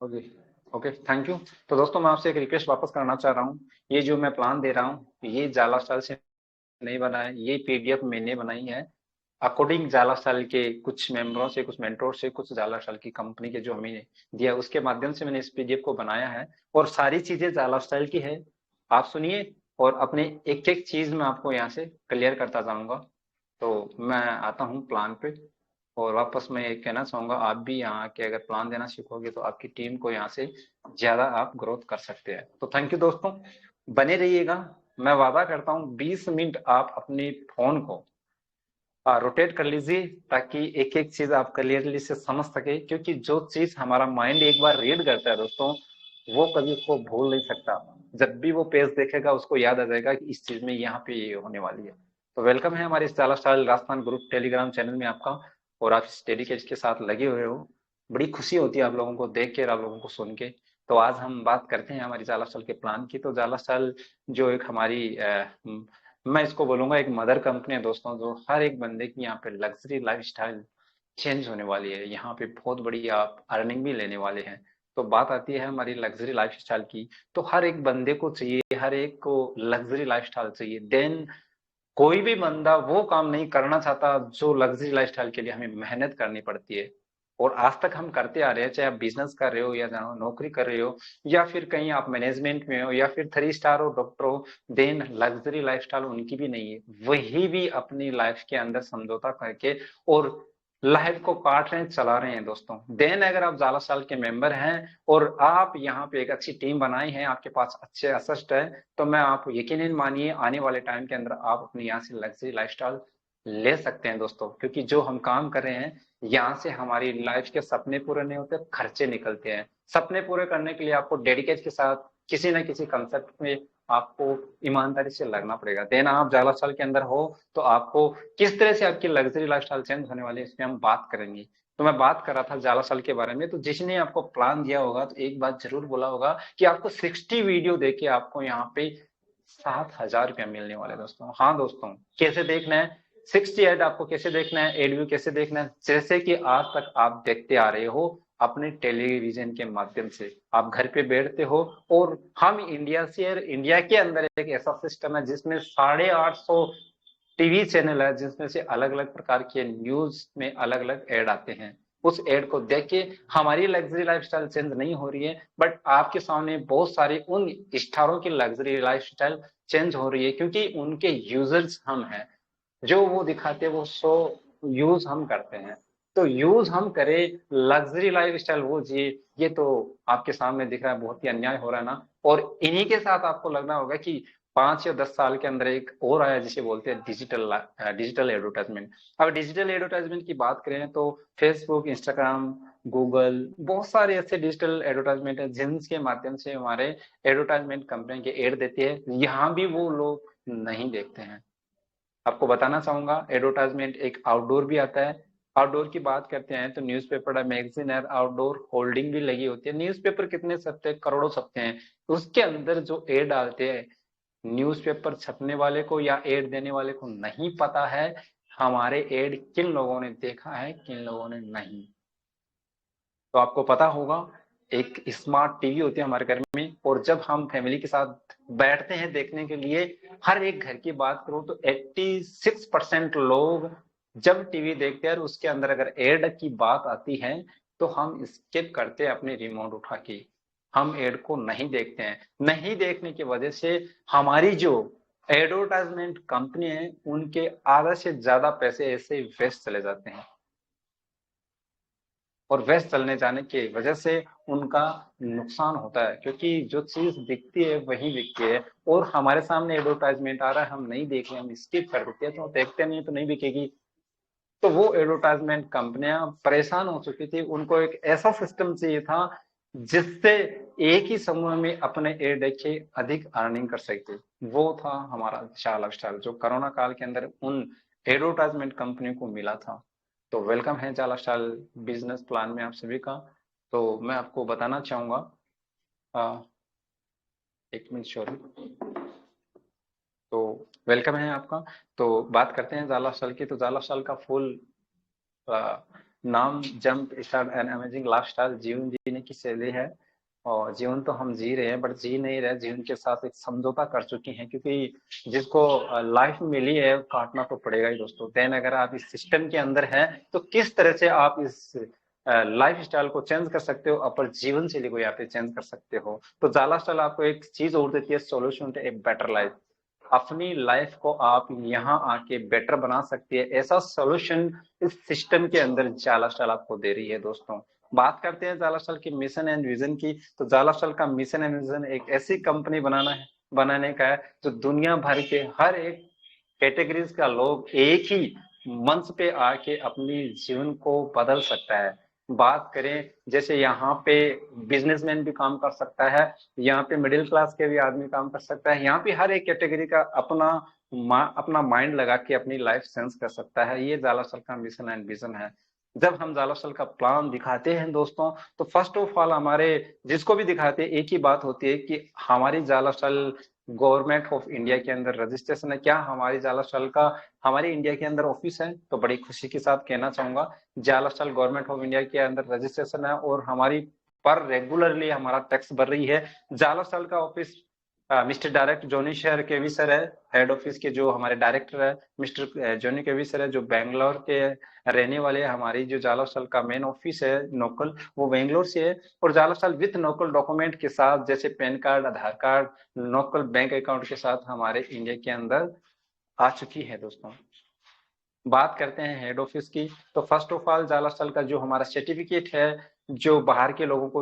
Okay okay, thank you. तो दोस्तों मैं आपसे एक रिक्वेस्ट वापस करना चाह रहा हूँ। ये जो मैं प्लान दे रहा हूँ ये जाला स्टाइल से नहीं बना है, ये पीडीएफ मैंने बनाई है अकॉर्डिंग जाला स्टाइल के कुछ मेंबरों से, कुछ मेंटोर से, कुछ जाला स्टाइल की कंपनी के जो हमें दिया उसके माध्यम से मैंने इस पीडीएफ को बनाया है। और सारी चीजें जाला स्टाइल की है। आप सुनिए और अपने एक एक चीज मैं आपको यहाँ से क्लियर करता जाऊंगा। तो मैं आता हूँ प्लान पे। और वापस मैं ये कहना चाहूंगा, आप भी यहाँ के अगर प्लान देना सीखोगे तो आपकी टीम को यहाँ से ज्यादा आप ग्रोथ कर सकते हैं। तो थैंक यू दोस्तों, बने रहिएगा। मैं वादा करता हूँ 20 मिनट आप अपने फोन को रोटेट कर लीजिए ताकि एक एक चीज आप क्लियरली से समझ सके, क्योंकि जो चीज हमारा माइंड एक बार रीड करता है दोस्तों वो कभी उसको भूल नहीं सकता। जब भी वो पेज देखेगा उसको याद आ जाएगा कि इस चीज में यहाँ पे ये होने वाली है। तो वेलकम है हमारे इस जाला style Rajasthan group Telegram channel में आपका। और आप इस डेडिकेट के साथ लगे हुए हो, बड़ी खुशी होती है आप लोगों को देख के और आप लोगों को सुन के। तो आज हम बात करते हैं हमारी जाला स्टाइल के प्लान की। तो जाला स्टाइल जो एक हमारी मैं इसको बोलूंगा एक मदर कंपनी है दोस्तों, जो हर एक बंदे की यहाँ पे लग्जरी लाइफस्टाइल चेंज होने वाली है। यहाँ पे बहुत बड़ी आप अर्निंग भी लेने वाले हैं। तो बात आती है हमारी लग्जरी लाइफस्टाइल की। तो हर एक बंदे को चाहिए, हर एक को लग्जरी लाइफस्टाइल चाहिए। देन कोई भी बंदा वो काम नहीं करना चाहता जो लग्जरी लाइफस्टाइल के लिए हमें मेहनत करनी पड़ती है। और आज तक हम करते आ रहे हैं, चाहे आप बिजनेस कर रहे हो या नौकरी कर रहे हो या फिर कहीं आप मैनेजमेंट में हो या फिर 3 स्टार हो, डॉक्टर हो। देन लग्जरी लाइफस्टाइल उनकी भी नहीं है, वही भी अपनी लाइफ के अंदर समझौता करके और लाइफ को काट रहे हैं, चला रहे हैं दोस्तों। देन अगर आप जाला साल के मेंबर हैं और आप यहाँ पे एक अच्छी टीम बनाई है, आपके पास अच्छे असिस्ट है, तो मैं आप यकीनन मानिए आने वाले टाइम के अंदर आप अपने यहाँ से लग्जरी लाइफस्टाइल ले सकते हैं दोस्तों। क्योंकि जो हम काम कर रहे हैं यहाँ से हमारी लाइफ के सपने पूरे नहीं होते, खर्चे निकलते हैं। सपने पूरे करने के लिए आपको डेडिकेट के साथ किसी न किसी कंसेप्ट में आपको ईमानदारी से लगना पड़ेगा। देन आप जाला साल के अंदर हो तो आपको किस तरह से आपकी लग्जरी लाइफस्टाइल चेंज होने वाली है इसमें हम बात करेंगे। तो मैं बात कर रहा था जाला साल के बारे में। तो जिसने आपको प्लान दिया होगा तो एक बात जरूर बोला होगा कि आपको 60 वीडियो देके आपको यहाँ पे 7,000 रुपया मिलने वाले हैं दोस्तों। हाँ दोस्तों, कैसे देखना है 60 एड, आपको कैसे देखना है, एड व्यू कैसे देखना है, जैसे कि आज तक आप देखते आ रहे हो अपने टेलीविजन के माध्यम से। आप घर पे बैठते हो और हम इंडिया से, इंडिया के अंदर एक ऐसा सिस्टम है जिसमें 850 टीवी चैनल है, जिसमें से अलग अलग प्रकार के न्यूज में अलग अलग एड आते हैं। उस एड को देख के हमारी लग्जरी लाइफस्टाइल चेंज नहीं हो रही है, बट आपके सामने बहुत सारे उन स्टारों की लग्जरी लाइफस्टाइल चेंज हो रही है, क्योंकि उनके यूजर्स हम हैं। जो वो दिखाते हैं वो शो यूज हम करते हैं। तो यूज हम करें, लग्जरी लाइफस्टाइल वो जिए, ये तो आपके सामने दिख रहा है, बहुत ही अन्याय हो रहा है ना। और इन्हीं के साथ आपको लगना होगा कि 5 या 10 साल के अंदर एक और आया जिसे बोलते हैं डिजिटल एडवर्टाइजमेंट। अब डिजिटल एडवर्टाइजमेंट की बात करें तो फेसबुक, इंस्टाग्राम, गूगल, बहुत सारे ऐसे डिजिटल एडवर्टाइजमेंट है जिनके माध्यम से हमारे एडवर्टाइजमेंट कंपनी के एड देती है। यहाँ भी वो लोग नहीं देखते हैं। आपको बताना चाहूंगा एडवर्टाइजमेंट एक आउटडोर भी आता है। आउटडोर की बात करते हैं तो न्यूज़पेपर, मैगजीन है, आउटडोर होल्डिंग भी लगी होती है। न्यूज़पेपर कितने छपते हैं, करोड़ों छपते हैं। उसके अंदर जो एड डालते हैं, न्यूज़पेपर छपने वाले को या एड देने वाले को नहीं पता है हमारे एड किन लोगों ने देखा है, किन लोगों ने नहीं। तो आपको पता होगा एक स्मार्ट टीवी होती है हमारे घर में, और जब हम फैमिली के साथ बैठते हैं देखने के लिए, हर एक घर की बात करूं तो 86% लोग जब टीवी देखते हैं और उसके अंदर अगर एड की बात आती है तो हम स्किप करते हैं अपने रिमोट उठा के। हम एड को नहीं देखते हैं। नहीं देखने की वजह से हमारी जो एडवर्टाइजमेंट कंपनी है उनके आधा से ज्यादा पैसे ऐसे वेस्ट चले जाते हैं। और वेस्ट चलने जाने की वजह से उनका नुकसान होता है, क्योंकि जो चीज दिखती है वही बिकती है। और हमारे सामने एडवर्टाइजमेंट आ रहा है, हम नहीं देख रहे, हम स्किप कर देते हैं, तो देखते नहीं तो नहीं बिकेगी। तो वो एडवर्टाइजमेंट कंपनियां परेशान हो चुकी थी। उनको एक ऐसा सिस्टम चाहिए था जिससे एक ही समूह में अपने एड देखे अधिक अर्निंग कर सकते। वो था हमारा विशाल लाइफस्टाइल, जो कोरोना काल के अंदर उन एडवर्टाइजमेंट कंपनी को मिला था। तो वेलकम है जाला स्टाइल बिजनेस प्लान में आप सभी का। तो मैं आपको बताना चाहूंगा, एक मिनट सॉरी। तो वेलकम है आपका। तो बात करते हैं जाला स्टाइल की। तो जाला स्टाइल का फुल नाम jump start an amazing lifestyle, जीवन जीने की शैली है। और जीवन तो हम जी रहे हैं बट जी नहीं रहे, जीवन के साथ एक समझौता कर चुके हैं, क्योंकि जिसको लाइफ मिली है काटना तो पड़ेगा ही दोस्तों। देन अगर आप इस सिस्टम के अंदर हैं तो किस तरह से आप इस लाइफ स्टाइल को चेंज कर सकते हो, अपने जीवन शैली को यहाँ पे चेंज कर सकते हो। तो जाला स्टाइल आपको एक चीज और देती है, solution to a better life. अपनी लाइफ को आप यहाँ आके बेटर बना सकती है, ऐसा सोल्यूशन इस सिस्टम के अंदर जाला स्टाइल आपको दे रही है दोस्तों। बात करते हैं जाला स्टाइल की मिशन एंड विजन की। तो जाला स्टाइल का मिशन एंड विजन एक ऐसी कंपनी बनाने का है जो दुनिया भर के हर एक कैटेगरीज का लोग एक ही मंच पे आके अपनी जीवन को बदल सकता है। बात करें जैसे यहाँ पे बिजनेसमैन भी काम कर सकता है, यहाँ पे मिडिल क्लास के भी आदमी काम कर सकता है, यहाँ पे हर एक कैटेगरी का अपना माइंड लगा के अपनी लाइफ सेंस कर सकता है। ये जाला स्टाइल का मिशन एंड विजन है। जब हम जाला स्टाइल का प्लान दिखाते हैं दोस्तों, तो फर्स्ट ऑफ ऑल हमारे जिसको भी दिखाते हैं एक ही बात होती है कि हमारी जाला स्टाइल गवर्नमेंट ऑफ इंडिया के अंदर रजिस्ट्रेशन है क्या, हमारी जाला स्टाइल का हमारे इंडिया के अंदर ऑफिस है। तो बड़ी खुशी के साथ कहना चाहूंगा जाला स्टाइल गवर्नमेंट ऑफ इंडिया के अंदर रजिस्ट्रेशन है और हमारी पर रेगुलरली हमारा टैक्स भर रही है। जाला स्टाइल का ऑफिस मिस्टर डायरेक्टर जोनी शहर केवी सर है, हेड ऑफिस के जो हमारे डायरेक्टर है मिस्टर जोनी केवी सर है, जो बैंगलोर के रहने वाले। हमारी जो जाला स्टाइल का मेन ऑफिस है नोकल, वो बेंगलोर से है। और जाला स्टाइल विथ नोकल डॉक्यूमेंट के साथ जैसे पैन कार्ड, आधार कार्ड, नोकल बैंक अकाउंट के साथ हमारे इंडिया के अंदर आ चुकी है दोस्तों। बात करते हैं हेड ऑफिस की। तो फर्स्ट ऑफ ऑल जाला स्टाइल का जो हमारा सर्टिफिकेट है, जो बाहर के लोगों को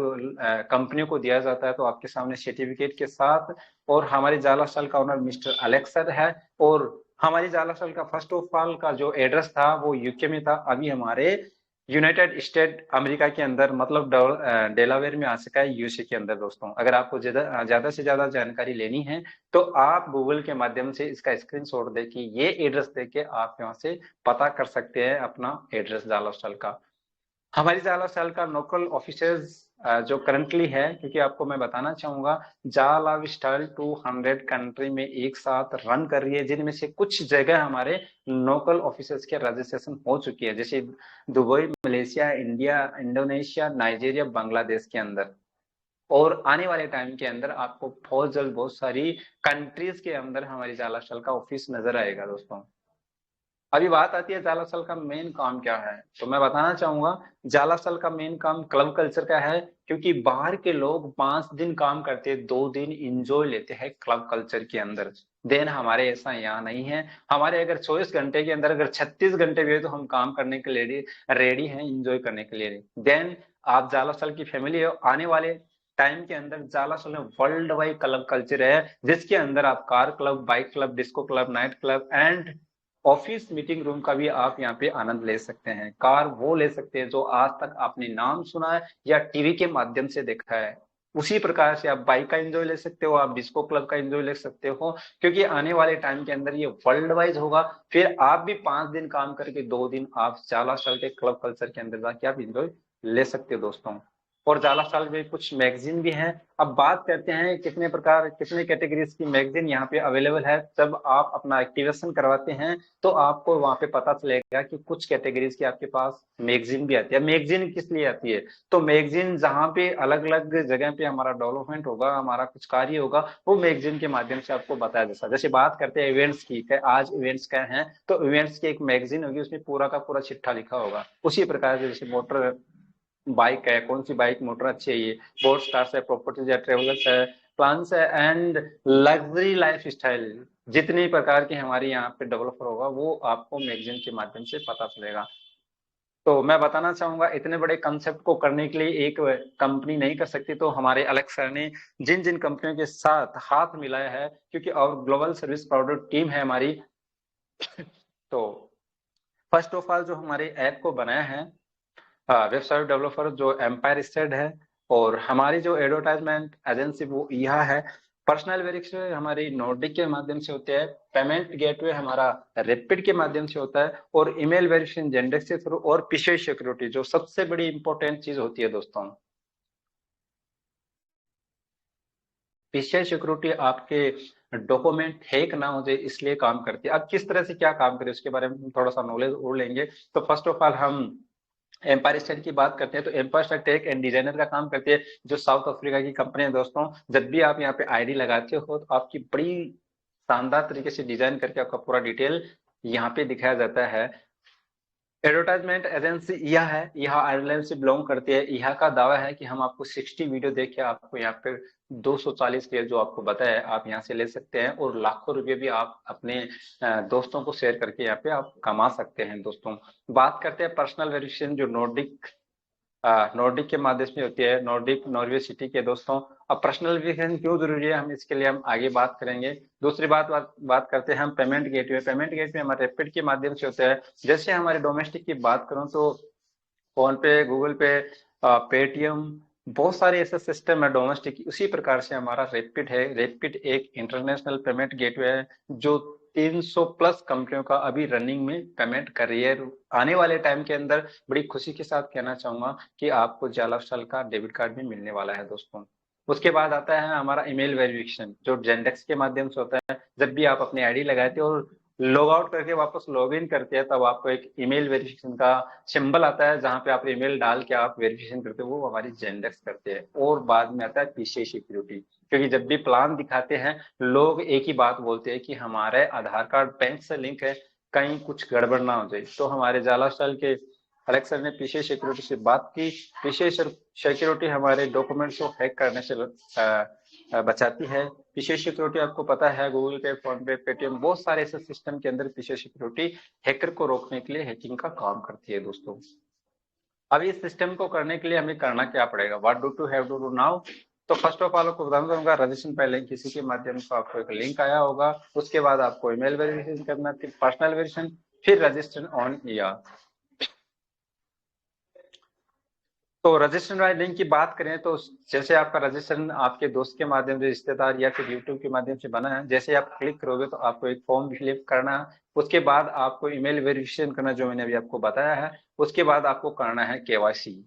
कंपनियों को दिया जाता है, तो आपके सामने सर्टिफिकेट के साथ। और हमारी जाला स्टाइल का ओनर मिस्टर अलेक्स सर है। और हमारी जाला स्टाइल का फर्स्ट ऑफ ऑल का जो एड्रेस था वो यूके में था, अभी हमारे यूनाइटेड स्टेट अमेरिका के अंदर मतलब डेलावेयर में आ सका है, यूएसए के अंदर दोस्तों। अगर आपको ज्यादा से ज्यादा जानकारी लेनी है तो आप गूगल के माध्यम से इसका स्क्रीनशॉट दे के ये एड्रेस दे के आप यहाँ से पता कर सकते हैं अपना एड्रेस जाला स्टाइल का। हमारी जाला स्टाइल का लोकल ऑफिसर्स जो करंटली है, क्योंकि आपको मैं बताना चाहूंगा जाला स्टाइल 200 कंट्री में एक साथ रन कर रही है, जिनमें से कुछ जगह हमारे लोकल ऑफिसर्स के रजिस्ट्रेशन हो चुकी है, जैसे Dubai, Malaysia, India, Indonesia, Nigeria, Bangladesh के अंदर। और आने वाले टाइम के अंदर आपको बहुत जल्द बहुत सारी कंट्रीज के अंदर हमारी जाला स्टाइल का ऑफिस नजर आएगा दोस्तों। अभी बात आती है जाला स्टाइल का मेन काम क्या है, तो मैं बताना चाहूंगा जाला स्टाइल का मेन काम क्लब कल्चर का है। क्योंकि बाहर के लोग 5 दिन काम करते हैं, 2 दिन इंजॉय लेते हैं क्लब कल्चर के अंदर। देन हमारे ऐसा यहाँ नहीं है। हमारे अगर 24 घंटे के अंदर अगर 36 घंटे भी है तो हम काम करने के लिए रेडी हैं, इंजॉय करने के लिए। देन आप जाला स्टाइल की फैमिली हो, आने वाले टाइम के अंदर जाला स्टाइल में वर्ल्ड वाइड क्लब कल्चर है, जिसके अंदर आप car club, bike club, disco club, night club and office meeting room का भी आप यहाँ पे आनंद ले सकते हैं। कार वो ले सकते हैं जो आज तक आपने नाम सुना है या टीवी के माध्यम से देखा है। उसी प्रकार से आप बाइक का एंजॉय ले सकते हो, आप डिस्को क्लब का एंजॉय ले सकते हो, क्योंकि आने वाले टाइम के अंदर ये वर्ल्ड वाइज होगा। फिर आप भी 5 दिन काम करके 2 दिन आप जाला स्टाइल के क्लब कल्चर के अंदर जाके आप एंजॉय ले सकते हो दोस्तों। और जाला स्टाइल में कुछ मैगजीन भी हैं। अब बात करते हैं कितने प्रकार कितने कैटेगरीज की मैगजीन यहाँ पे अवेलेबल है। जब आप अपना एक्टिवेशन करवाते हैं तो आपको वहां पे पता चलेगा कि कुछ कैटेगरीज की आपके पास मैगजीन भी आती है। मैगजीन किस लिए आती है, तो मैगजीन जहाँ पे अलग अलग जगह पे हमारा डेवलपमेंट होगा, हमारा कुछ कार्य होगा, वो मैगजीन के माध्यम से आपको बताया जाता है। जैसे बात करते हैं इवेंट्स की, आज इवेंट्स क्या है, तो इवेंट्स की एक मैगजीन होगी, उसमें पूरा का पूरा चिट्ठा लिखा होगा। उसी प्रकार से जैसे मोटर बाइक है, कौन सी बाइक मोटर अच्छी है, ये स्पोर्ट्स कार्स है, प्रॉपर्टीज है, ट्रेवलर्स है, प्लान्स है एंड लग्जरी लाइफ स्टाइल, जितनी प्रकार की हमारी यहाँ पे डेवलपर होगा वो आपको मैगजीन के माध्यम से पता चलेगा। तो मैं बताना चाहूंगा इतने बड़े कंसेप्ट को करने के लिए एक कंपनी नहीं कर सकती, तो हमारे अलेक्स सर ने जिन जिन कंपनियों के साथ हाथ मिलाया है, क्योंकि और ग्लोबल सर्विस प्रोवाइडर टीम है हमारी। तो फर्स्ट ऑफ ऑल जो हमारे ऐप को बनाया है वेबसाइट डेवलपर जो एम्पायर स्टेट है, और हमारी जो एडवर्टाइजमेंट एजेंसी वो यह है। पर्सनल वेरिफिकेशन हमारी नोटिक के माध्यम से होते हैं, पेमेंट गेटवे हमारा रेपिड के माध्यम से होता है, और ईमेल वेरिफिकेशन जेंडेक्स के थ्रू, और पीसीआई सिक्योरिटी जो सबसे बड़ी इंपॉर्टेंट चीज होती है दोस्तों। पीसीआई सिक्योरिटी आपके डॉक्यूमेंट हैक ना हो जाए इसलिए काम करती है। अब किस तरह से क्या काम करे उसके बारे में थोड़ा सा नॉलेज और लेंगे। तो फर्स्ट ऑफ ऑल हम एम्पायर स्टेट की बात करते हैं तो Empire State tech and designer का काम करती है, जो साउथ अफ्रीका की कंपनी है दोस्तों। जब भी आप यहाँ पे आईडी लगाते हो तो आपकी बड़ी शानदार तरीके से डिजाइन करके आपका पूरा डिटेल यहाँ पे दिखाया जाता है। एडवर्टाइजमेंट एजेंसी यह है, यह आयरलैंड से बिलोंग करती है। यह का दावा है कि हम आपको 60 वीडियो देख के आपको यहाँ पे 240 के जो आपको बताया आप यहाँ से ले सकते हैं, और लाखों रुपए भी आप अपने दोस्तों को शेयर करके यहाँ पे आप कमा सकते हैं दोस्तों। बात करते हैं पर्सनल वेरिफिकेशन जो नॉर्डिक के माध्यम से होती है, नॉर्डिक नॉर्वे सिटी के दोस्तों। अब पर्सनल वेरिफिकेशन क्यों जरूरी है, हम इसके लिए हम आगे बात करेंगे। दूसरी बात करते हैं हम पेमेंट गेटवे। पेमेंट गेटवे हमारे रैपिड के माध्यम से होता है। जैसे हमारे डोमेस्टिक की बात करूं तो फोन पे, गूगल पे, पेटीएम, बहुत सारे ऐसे सिस्टम है डोमेस्टिक, उसी प्रकार से हमारा रैपिड है। रैपिड एक इंटरनेशनल पेमेंट गेटवे है जो 300 प्लस कंपनियों का अभी रनिंग में पेमेंट कर रही है। आने वाले टाइम के अंदर बड़ी खुशी के साथ कहना चाहूंगा कि आपको जालाफल का डेबिट कार्ड भी मिलने वाला है दोस्तों। उसके बाद आता है हमारा ईमेल वेरिफिकेशन जो जेंडेक्स के माध्यम से होता है। जब भी आप अपनी आईडी लगाते हो और लॉग आउट करके वापस लॉग इन करते हैं तब आपको एक ईमेल वेरिफिकेशन का सिंबल आता है, जहां पे आप ईमेल डाल के आप वेरिफिकेशन करते हो, वो हमारी जेंडेक्स करते हैं। और बाद में आता है पीसीआई सिक्योरिटी, क्योंकि जब भी प्लान दिखाते हैं लोग एक ही बात बोलते हैं कि हमारे आधार कार्ड बैंक से लिंक है, कहीं कुछ गड़बड़ ना हो जाए। तो हमारे जाला स्टाइल के अलेक्स सर ने पीसीआई सिक्योरिटी से बात की। पीसीआई सिक्योरिटी हमारे डॉक्यूमेंट्स को हैक करने से बचाती है। पीसीआई सिक्योरिटी आपको पता है गूगल पे, फोन पे, पेटीएम, बहुत सारे ऐसे सिस्टम के अंदर पीसीआई सिक्योरिटी हैकर को रोकने के लिए हैकिंग का काम करती है दोस्तों। अब इस सिस्टम को करने के लिए हमें करना क्या पड़ेगा, what do to have to do now. तो फर्स्ट ऑफ ऑल आपको बताना चाहूंगा, रजिस्ट्रेशन पहले किसी के माध्यम से आपको एक लिंक आया होगा, उसके बाद आपको ईमेल वेरिफिकेशन करना, फिर पर्सनल वेरिफिकेशन, फिर रजिस्ट्रेशन ऑन ईयर। तो रजिस्ट्रेशन वाले लिंक की बात करें तो जैसे आपका रजिस्ट्रेशन आपके दोस्त के माध्यम से, रिश्तेदार या फिर यूट्यूब के माध्यम से बना है, जैसे आप क्लिक करोगे तो आपको एक फॉर्म फिलअप करना है। उसके बाद आपको ईमेल वेरिफिकेशन करना, जो मैंने अभी आपको बताया है। उसके बाद आपको करना है केवाईसी।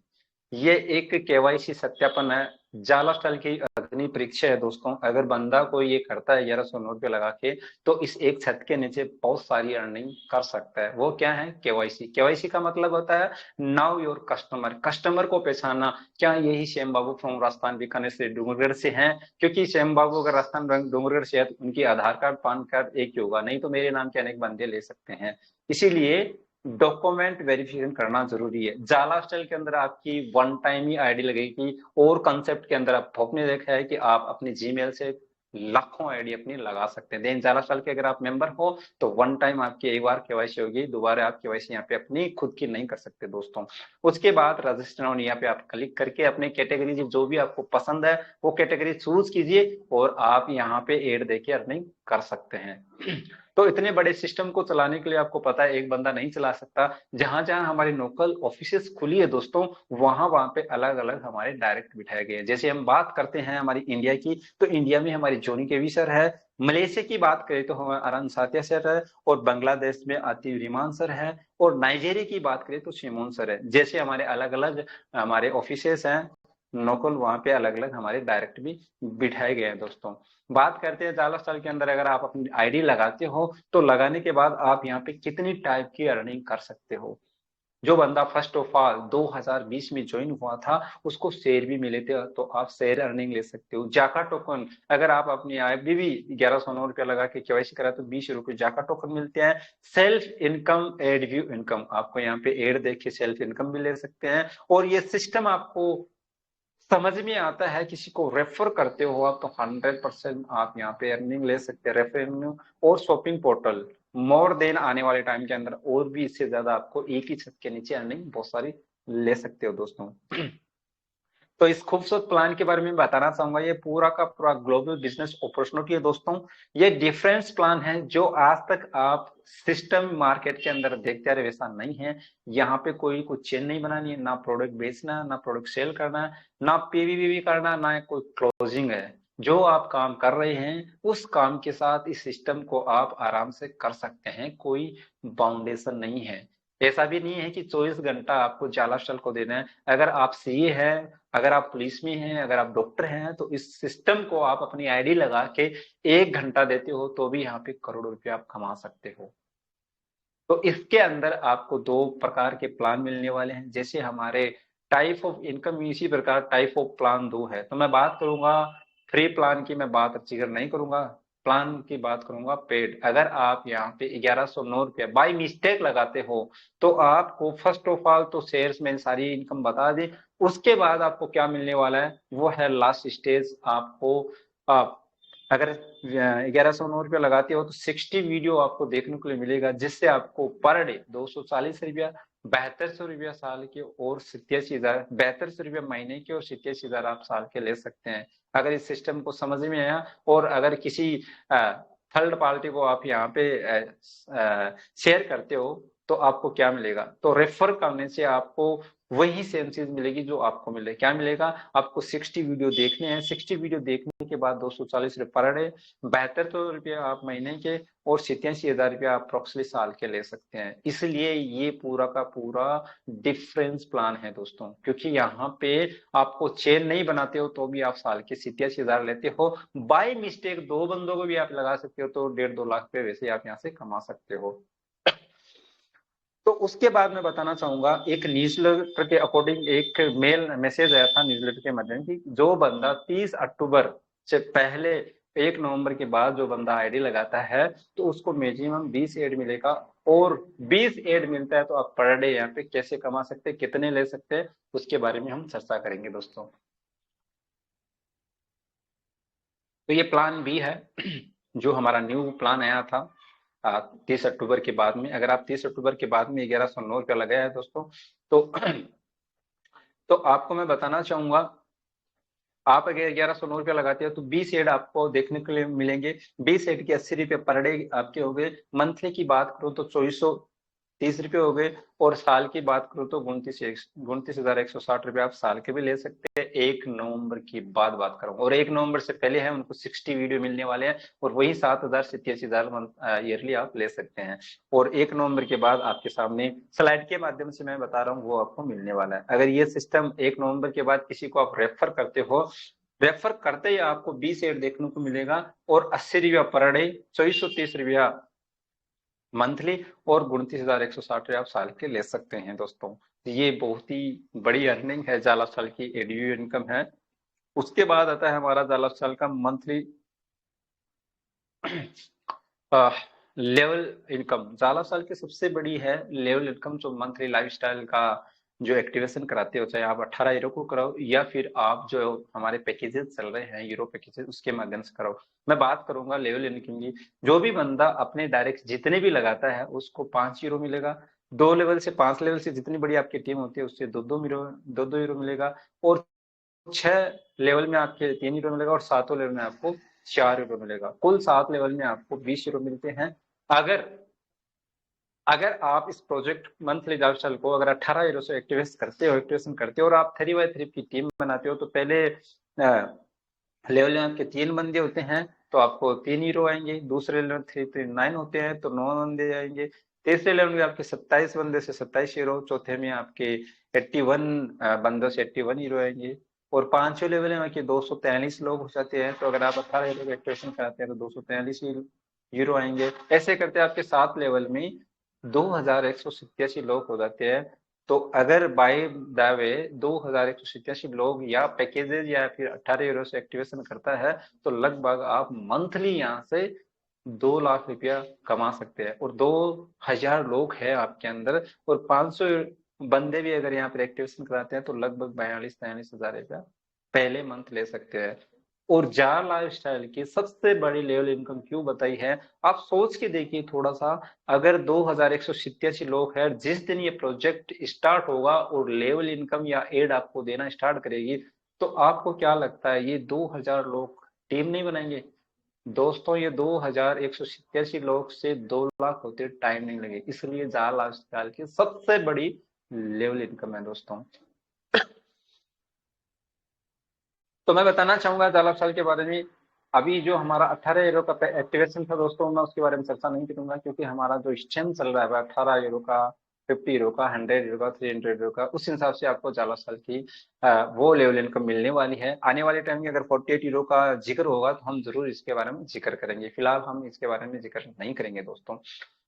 ये एक केवाईसी सत्यापन है, जाला स्टाइल की अग्नि परीक्षा है दोस्तों। अगर बंदा कोई ये करता है 1100 लगा के, तो इस एक छत के नीचे बहुत सारी अर्निंग कर सकता है। वो क्या है, केवाईसी। केवाईसी का मतलब होता है नाउ योर कस्टमर, कस्टमर को पहचानना। क्या यही श्याम बाबू फ्रॉम राजस्थान बीकानेर से, डूंगरगढ़ से हैं? क्योंकि श्याम बाबू अगर राजस्थान डूंगरगढ़ से है तो उनकी आधार कार्ड पैन कार्ड एक ही होगा, नहीं तो मेरे नाम के अनेक बंदे ले सकते हैं। इसीलिए डॉक्यूमेंट वेरिफिकेशन करना जरूरी है। जाला स्टाइल के अंदर आपकी वन टाइम ही आईडी लगेगी, और कंसेप्ट के अंदर आपने देखा है कि आप अपनी जीमेल से लाखों आईडी अपनी लगा सकते हैं। देन जाला स्टाइल के अगर आप मेंबर हो तो वन टाइम आपकी एक बार केवाईसी होगी, दोबारा आप केवाईसी यहाँ पे अपनी खुद की नहीं कर सकते दोस्तों। उसके बाद रजिस्टर ऑन यहाँ पे आप क्लिक करके अपने कैटेगरी जो भी आपको पसंद है वो कैटेगरी चूज कीजिए, और आप यहाँ पे एड देके अर्निंग कर सकते हैं। तो इतने बड़े सिस्टम को चलाने के लिए आपको पता है एक बंदा नहीं चला सकता। जहां जहां हमारी लोकल ऑफिसेस खुली है दोस्तों, वहां वहां पे अलग अलग हमारे डायरेक्ट बिठाए गए हैं। जैसे हम बात करते हैं हमारी इंडिया की, तो इंडिया में हमारी जोनी केवी सर है। मलेशिया की बात करें तो हमारा अरन सातिया सर है, और बांग्लादेश में आतिफ रिमान सर है, और नाइजेरिया की बात करें तो शिमोन सर है। जैसे हमारे अलग अलग हमारे ऑफिसेस हैं लोकल, वहां पे अलग अलग हमारे डायरेक्ट भी बिठाए गए हैं दोस्तों। बात करते हैं जाला स्टाइल के अंदर, अगर आप अपनी आईडी लगाते हो तो लगाने के बाद आप यहाँ पे कितनी टाइप की अर्निंग कर सकते हो। जो बंदा फर्स्ट ऑफ ऑल 2020 में ज्वाइन हुआ था उसको शेयर भी मिले थे, तो आप शेयर अर्निंग ले सकते हो। जाका टोकन, अगर आप अपनी आईडी भी 1109 लगा के केवाईसी करा तो 20 रुपए जाका टोकन मिलते हैं। Self income, add view income, आपको यहाँ पे एड देख के सेल्फ इनकम भी ले सकते हैं। और ये सिस्टम आपको समझ में आता है, किसी को रेफर करते हो आप तो 100% आप यहाँ पे अर्निंग ले सकते हैं, रेफरेंस। और शॉपिंग पोर्टल, मोर देन आने वाले टाइम के अंदर और भी इससे ज्यादा आपको एक ही छत के नीचे अर्निंग बहुत सारी ले सकते हो दोस्तों। तो इस खूबसूरत प्लान के बारे में बताना चाहूंगा, ये पूरा का पूरा ग्लोबल बिजनेस अपॉर्चुनिटी है दोस्तों। ये डिफरेंस प्लान है जो आज तक आप सिस्टम मार्केट के अंदर देखते आ रहे वैसा नहीं है। यहाँ पे कोई कुछ चेन नहीं बनानी है, ना प्रोडक्ट बेचना, ना प्रोडक्ट सेल करना, ना पीवीवी करना, ना कोई क्लोजिंग है। जो आप काम कर रहे हैं उस काम के साथ इस सिस्टम को आप आराम से कर सकते हैं, कोई बाउंडेशन नहीं है। ऐसा भी नहीं है कि 24 घंटा आपको जाला स्टल को देना है। अगर आप सीए हैं, अगर आप पुलिस में हैं, अगर आप डॉक्टर हैं, तो इस सिस्टम को आप अपनी आईडी लगा के 1 घंटा देते हो तो भी यहाँ पे करोड़ों रुपए आप कमा सकते हो। तो इसके अंदर आपको दो प्रकार के प्लान मिलने वाले हैं। जैसे हमारे टाइप ऑफ इनकम, इसी प्रकार टाइप ऑफ प्लान दो है। तो मैं बात करूंगा फ्री प्लान की, मैं बात जिक्र नहीं करूंगा, प्लान की बात करूंगा पेड। अगर आप यहाँ पे 1109 रुपया बाई मिस्टेक लगाते हो तो आपको फर्स्ट ऑफ ऑल तो शेयर्स में सारी इनकम बता दी, उसके बाद आपको क्या मिलने वाला है वो है लास्ट स्टेज। आपको अगर 1109 रुपया लगाते हो तो 60 वीडियो आपको देखने को मिलेगा, जिससे आपको पर डे 240 रुपया, 7200 रुपया साल के और 87,000, 7200 रुपया महीने के और 87,000 आप साल के ले सकते हैं। अगर इस सिस्टम को समझ में आया, और अगर किसी थर्ड पार्टी को आप यहाँ पे शेयर करते हो तो आपको क्या मिलेगा, तो रेफर करने से आपको वही सेम चीज मिलेगी जो आपको मिले। क्या मिलेगा, आपको 60 वीडियो देखने हैं, 60 वीडियो देखने के बाद 240 रुपये पर डे, 7200 रुपया आप महीने के और 87,000 रुपया आप अप्रोक्सीमेटली साल के ले सकते हैं। इसलिए ये पूरा का पूरा डिफरेंस प्लान है दोस्तों, क्योंकि यहाँ पे आपको चेन नहीं बनाते हो तो भी आप साल के 87,000 लेते हो। बाय मिस्टेक दो बंदों को भी आप लगा सकते हो तो 1.5-2 लाख रुपए वैसे आप यहाँ से कमा सकते हो। तो उसके बाद मैं बताना चाहूंगा, एक न्यूज़लेटर के अकॉर्डिंग एक मेल मैसेज आया था न्यूज़लेटर के माध्यम से, जो बंदा 30 अक्टूबर से पहले 1 नवंबर के बाद जो बंदा आईडी लगाता है तो उसको मैक्सिमम 20 एड मिलेगा, और 20 एड मिलता है तो आप पर डे यहाँ पे कैसे कमा सकते हैं, कितने ले सकते हैं, उसके बारे में हम चर्चा करेंगे दोस्तों। तो ये प्लान बी है जो हमारा न्यू प्लान आया था 30 अक्टूबर के बाद में। अगर आप 30 अक्टूबर के बाद में 1109 रुपया लगाया है दोस्तों, तो तो आपको मैं बताना चाहूंगा, आप अगर 1109 रुपया लगाते हो तो 20 एड आपको देखने के लिए मिलेंगे। 20 एड के 80 रुपये पर डे आपके हो गए। मंथली की बात करूं तो 2430 रुपये हो गए, और साल की बात करूं तो 29,160 रुपये आप साल के भी ले सकते हैं। 1 नवंबर की बात करूं, और 1 नवंबर से पहले है उनको 60 वीडियो मिलने वाले हैं, और वही 7,000 से 83,000 ईयरली आप ले सकते हैं। और 1 नवंबर के बाद आपके सामने स्लाइड के माध्यम से मैं बता रहा हूँ वो आपको मिलने वाला है। अगर ये सिस्टम 1 नवंबर के बाद किसी को आप रेफर करते हो, रेफर करते ही आपको 20 एड देखने को मिलेगा, और 80 रुपया पर डे, 2430 रुपया मंथली, और 29,160 आप साल के ले सकते हैं दोस्तों। ये बहुत ही बड़ी अर्निंग है, जाला साल की एडीयू इनकम है। उसके बाद आता है हमारा जाला साल का मंथली लेवल इनकम। जाला साल की सबसे बड़ी है लेवल इनकम, जो मंथली लाइफस्टाइल का जो एक्टिवेशन कराते हो, चाहे आप 18 यूरो को कराओ या फिर आप जो हमारे पैकेजेस चल रहे हैं यूरो पैकेजेस उसके माध्यम से कराओ। मैं बात करूंगा लेवल इनकम की। जो भी बंदा अपने डायरेक्ट जितने भी लगाता है उसको 5 यूरो मिलेगा। 2 लेवल से 5 लेवल से जितनी बड़ी आपकी टीम होती है उससे 2-2 यूरो मिलेगा, और 6 लेवल में आपके 3 यूरो मिलेगा, और 7 लेवल में आपको 4 यूरो मिलेगा। कुल 7 लेवल में आपको 20 यूरो मिलते हैं। अगर अगर आप इस प्रोजेक्ट मंथली लाइफस्टाइल को अगर 18 यूरो से एक्टिवेशन करते हो और आप 3x3 की टीम बनाते हो, तो पहले लेवल में आपके 3 बंदे होते हैं तो आपको 3 यूरो आएंगे। दूसरे लेवल 3-9 होते हैं तो 9 बंदे आएंगे। तीसरे लेवल में आपके 27 बंदे से 27 यूरो। चौथे में आपके 81 बंदों से 81 यूरो आएंगे। और 5वें लेवल में आपके 243 लोग हो जाते हैं, तो अगर आप 18 यूरो एक्टिवेशन कराते हैं तो 243 यूरो आएंगे। ऐसे करते हैं आपके 7 लेवल में 2,187 लोग हो जाते हैं। तो अगर बाय द वे 2,187 लोग या पैकेजेस या फिर 18 यूरो से एक्टिवेशन करता है तो लगभग आप मंथली यहाँ से 2 लाख रुपया कमा सकते हैं। और 2,000 लोग हैं आपके अंदर, और 500 बंदे भी अगर यहाँ पर एक्टिवेशन कराते हैं तो लगभग 42-43 हजार रुपया पहले मंथ ले सकते हैं। और जार लाइफस्टाइल की सबसे बड़ी लेवल इनकम क्यों बताई है, आप सोच के देखिए थोड़ा सा। अगर 2,187 लोग हैं, जिस दिन ये प्रोजेक्ट स्टार्ट होगा और लेवल इनकम या एड आपको देना स्टार्ट करेगी, तो आपको क्या लगता है ये 2,000 लोग टीम नहीं बनाएंगे दोस्तों? ये 2,187 लोग से 2 लाख होते टाइम नहीं लगे। इसलिए जार लाइफस्टाइल की सबसे बड़ी लेवल इनकम है दोस्तों। तो मैं बताना चाहूंगा जालक साल के बारे में। अभी जो हमारा 18 यूरो का एक्टिवेशन था दोस्तों, मैं उसके बारे में चर्चा नहीं करूंगा, क्योंकि हमारा जो स्टेम चल रहा है 18 यूरो का, 50 यूरो का, 100 यूरो का, 300 यूरो का, उस हिसाब से आपको जाला साल की वो लेवल इनकम मिलने वाली है। आने वाले टाइम में अगर 48 यूरो का जिक्र होगा तो हम जरूर इसके बारे में जिक्र करेंगे। फिलहाल हम इसके बारे में जिक्र नहीं करेंगे दोस्तों।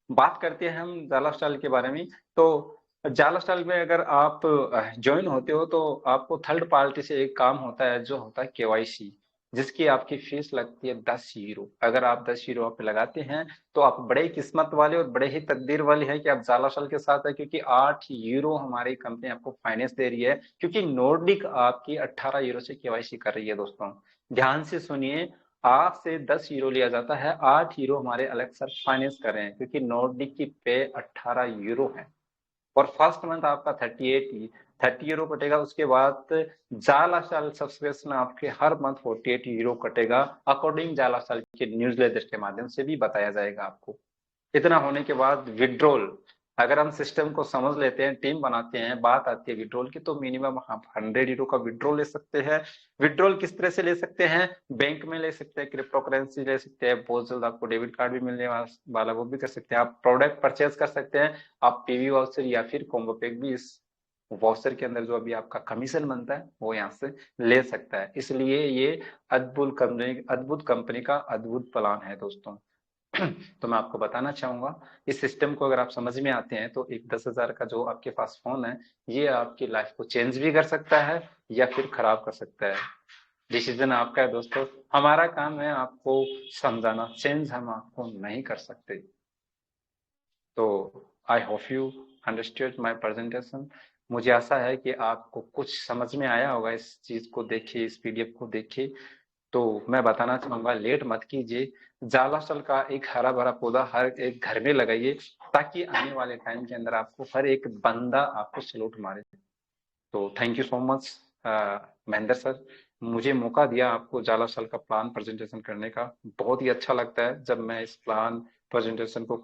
बात करते हैं हम जाला स्टाइल के बारे में। तो जाला स्टाइल में अगर आप ज्वाइन होते हो तो आपको थर्ड पार्टी से एक काम होता है जो होता है केवाईसी, जिसकी आपकी फीस लगती है 10 यूरो। अगर आप 10 यूरो आप लगाते हैं तो आप बड़े ही किस्मत वाले और बड़े ही तकदीर वाले हैं कि आप जाला स्टाइल के साथ है, क्योंकि 8 यूरो हमारी कंपनी आपको फाइनेंस दे रही है, क्योंकि नॉर्डिक आपकी 18 यूरो से केवाईसी कर रही है। दोस्तों ध्यान से सुनिए, आपसे 10 यूरो लिया जाता है, 8 यूरो हमारे अलग सर फाइनेंस कर रहे हैं, क्योंकि नॉर्डिक की पे 18 यूरो है। और फर्स्ट मंथ आपका 30 यूरो कटेगा। उसके बाद जाला साल सब्सक्रिप्शन आपके हर मंथ 48 यूरो कटेगा, अकॉर्डिंग जाला साल के न्यूज़लेटर के माध्यम से भी बताया जाएगा आपको। इतना होने के बाद विड्रॉल, अगर हम सिस्टम को समझ लेते हैं, टीम बनाते हैं, बात आती है विड्रॉल की, तो मिनिमम आप 100 यूरो का विड्रॉल ले सकते हैं। विड्रॉल किस तरह से ले सकते हैं? बैंक में ले सकते हैं, क्रिप्टो करेंसी ले सकते हैं, बहुत जल्द आपको डेबिट कार्ड भी मिलने वाला, वो भी कर सकते हैं। आप प्रोडक्ट परचेज कर सकते हैं, आप पीवी वाउचर या फिर कॉम्बो पैक भी इस वाउचर के अंदर जो अभी आपका कमीशन बनता है वो यहाँ से ले सकता है। इसलिए ये अद्भुत कंपनी का अद्भुत प्लान है दोस्तों। तो मैं आपको बताना चाहूंगा, इस सिस्टम को अगर आप समझ में आते हैं तो एक 10,000 का जो आपके पास फोन है, ये आपकी लाइफ को चेंज भी कर सकता है या फिर खराब कर सकता है। डिसीजन आपका है दोस्तों। हमारा काम है आपको समझाना, चेंज हम आपको नहीं कर सकते। तो I hope you understood my presentation. मुझे आशा है कि आपको कुछ समझ में आया होगा। इस चीज को देखिए, इस पीडीएफ को देखिए। तो मैं बताना चाहूंगा, लेट मत कीजिए, जाला सल का एक हरा भरा पौधा हर एक घर में लगाइए, ताकि आने वाले टाइम के अंदर आपको हर एक बंदा आपको सलूट मारे। तो thank you so much Mahendra sir, मुझे मौका दिया आपको जाला सल का प्लान प्रेजेंटेशन करने का। बहुत ही अच्छा लगता है जब मैं इस प्लान प्रेजेंटेशन को